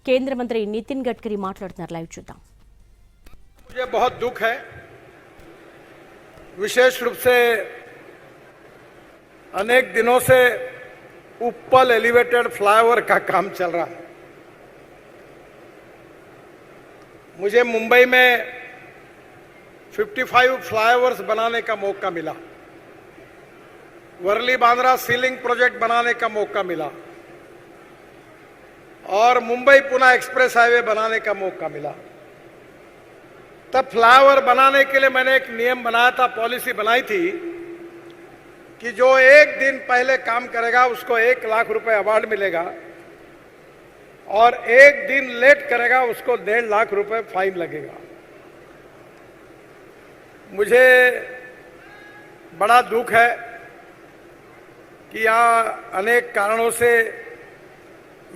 కేంద్ర మంత్రి నితిన్ గడ్కరీ మాట్లాడుతున్నారు. లైవ్ చూద్దాం. मुझे बहुत दुख है, विशेष रूप से अनेक दिनों से उप्पल एलिवेटेड फ्लाईओवर का काम चल रहा है. मुझे मुंबई में 55 फ्लाईओवर्स बनाने का मौका मिला, वर्ली बांद्रा सीलिंग प्रोजेक्ट बनाने का मौका मिला और मुंबई पुणे एक्सप्रेस हाईवे बनाने का मौका मिला. तब फ्लाईओवर बनाने के लिए मैंने एक नियम बनाया था, पॉलिसी बनाई थी कि जो एक दिन पहले काम करेगा उसको 1 लाख रुपए अवार्ड मिलेगा और एक दिन लेट करेगा उसको 1.5 लाख रुपए फाइन लगेगा. मुझे बड़ा दुख है कि यहाँ अनेक कारणों से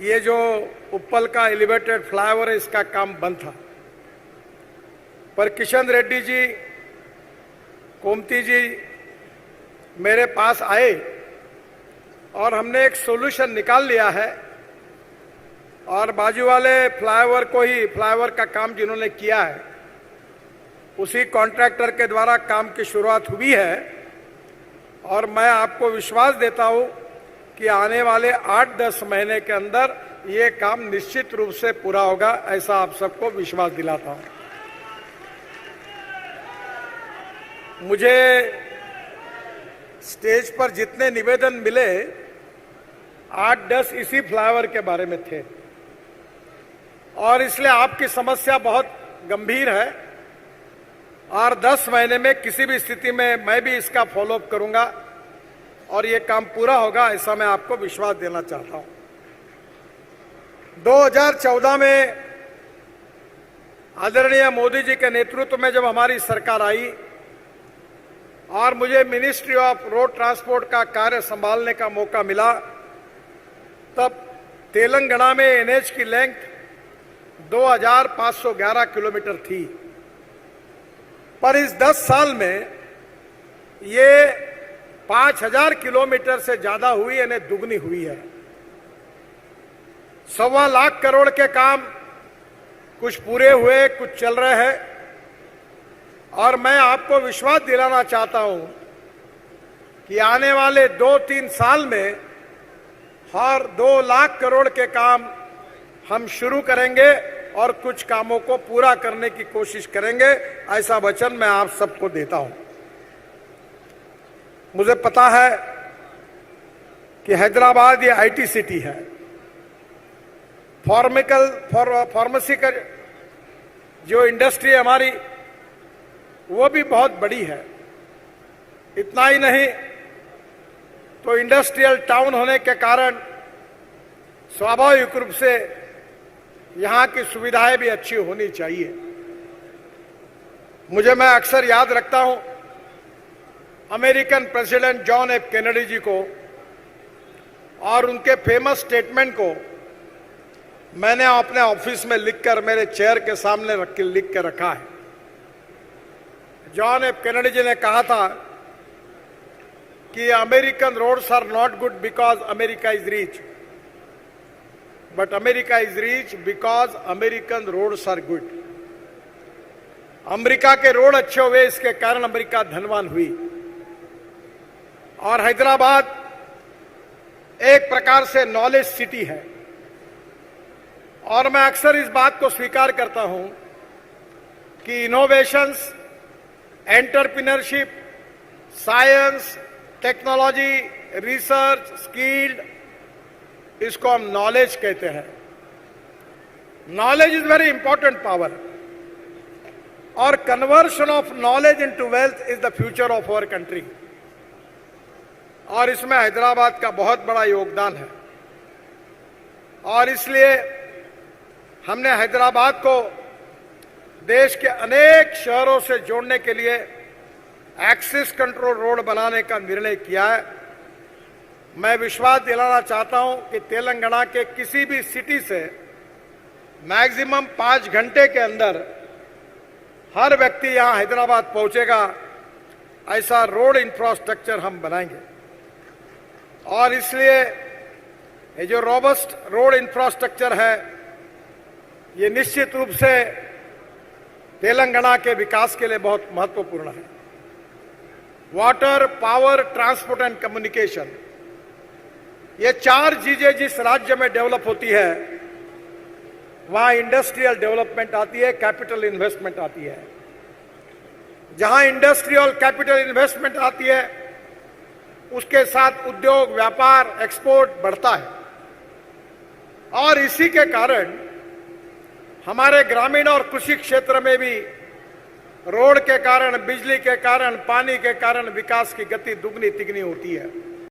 ये जो उप्पल का एलिवेटेड फ्लाईओवर है इसका काम बंद था. पर किशन रेड्डी जी, कोमती जी मेरे पास आए और हमने एक सोल्यूशन निकाल लिया है और बाजू वाले फ्लाईओवर को ही, फ्लाईओवर का काम जिन्होंने किया है उसी कॉन्ट्रैक्टर के द्वारा काम की शुरुआत हुई है और मैं आपको विश्वास देता हूं कि आने वाले 8-10 महीने के अंदर ये काम निश्चित रूप से पूरा होगा, ऐसा आप सबको विश्वास दिलाता हूं. मुझे स्टेज पर जितने निवेदन मिले 8-10 इसी फ्लाईओवर के बारे में थे और इसलिए आपकी समस्या बहुत गंभीर है और 10 महीने में किसी भी स्थिति में मैं भी इसका फॉलोअप करूंगा और ये काम पूरा होगा, ऐसा मैं आपको विश्वास देना चाहता हूं. 2014 में आदरणीय मोदी जी के नेतृत्व में जब हमारी सरकार आई और मुझे मिनिस्ट्री ऑफ रोड ट्रांसपोर्ट का कार्य संभालने का मौका मिला, तब तेलंगाना में एनएच की लेंथ 2511 किलोमीटर थी. पर इस 10 साल में ये 5000 किलोमीटर से ज्यादा हुई, यानी दुगनी हुई है. 1.25 लाख करोड़ के काम कुछ पूरे हुए, कुछ चल रहे हैं और मैं आपको विश्वास दिलाना चाहता हूं कि आने वाले 2-3 साल में हर 2 लाख करोड़ के काम हम शुरू करेंगे और कुछ कामों को पूरा करने की कोशिश करेंगे, ऐसा वचन मैं आप सबको देता हूं. मुझे पता है कि हैदराबाद ये आईटी सिटी है, फार्मेसी का जो इंडस्ट्री है हमारी वो भी बहुत बड़ी है. इतना ही नहीं तो इंडस्ट्रियल टाउन होने के कारण स्वाभाविक रूप से यहां की सुविधाएं भी अच्छी होनी चाहिए. मैं अक्सर याद रखता हूं American president John F Kennedy ji को और उनके फेमस स्टेटमेंट को मैंने अपने ऑफिस में लिखकर मेरे चेयर के सामने लिख के रखा है. जॉन एफ कैनेडी जी ने कहा था कि American roads are not good because America is rich, but America is rich because American roads are good. America के रोड अच्छे हुए, इसके कारण अमेरिका धनवान हुई. और हैदराबाद एक प्रकार से नॉलेज सिटी है और मैं अक्सर इस बात को स्वीकार करता हूं कि innovations, entrepreneurship, science, technology, research, skilled, इसको हम नॉलेज कहते हैं. Knowledge is very important power और conversion of knowledge into wealth is the future of our country और इसमें हैदराबाद का बहुत बड़ा योगदान है. और इसलिए हमने हैदराबाद को देश के अनेक शहरों से जोड़ने के लिए एक्सेस कंट्रोल रोड बनाने का निर्णय किया है. मैं विश्वास दिलाना चाहता हूं कि तेलंगाना के किसी भी सिटी से मैक्सिमम 5 घंटे के अंदर हर व्यक्ति यहां हैदराबाद पहुंचेगा, ऐसा रोड इंफ्रास्ट्रक्चर हम बनाएंगे. और इसलिए ये जो रोबस्ट रोड इंफ्रास्ट्रक्चर है ये निश्चित रूप से तेलंगाना के विकास के लिए बहुत महत्वपूर्ण है। Water, power, transport and communication, ये चार चीजें जिस राज्य में डेवलप होती है वहां इंडस्ट्रियल डेवलपमेंट आती है, कैपिटल इन्वेस्टमेंट आती है। जहां इंडस्ट्रियल कैपिटल इन्वेस्टमेंट आती है उसके साथ उद्योग, व्यापार, एक्सपोर्ट बढ़ता है और इसी के कारण हमारे ग्रामीण और कृषि क्षेत्र में भी रोड के कारण, बिजली के कारण, पानी के कारण विकास की गति दुगनी तिगनी होती है।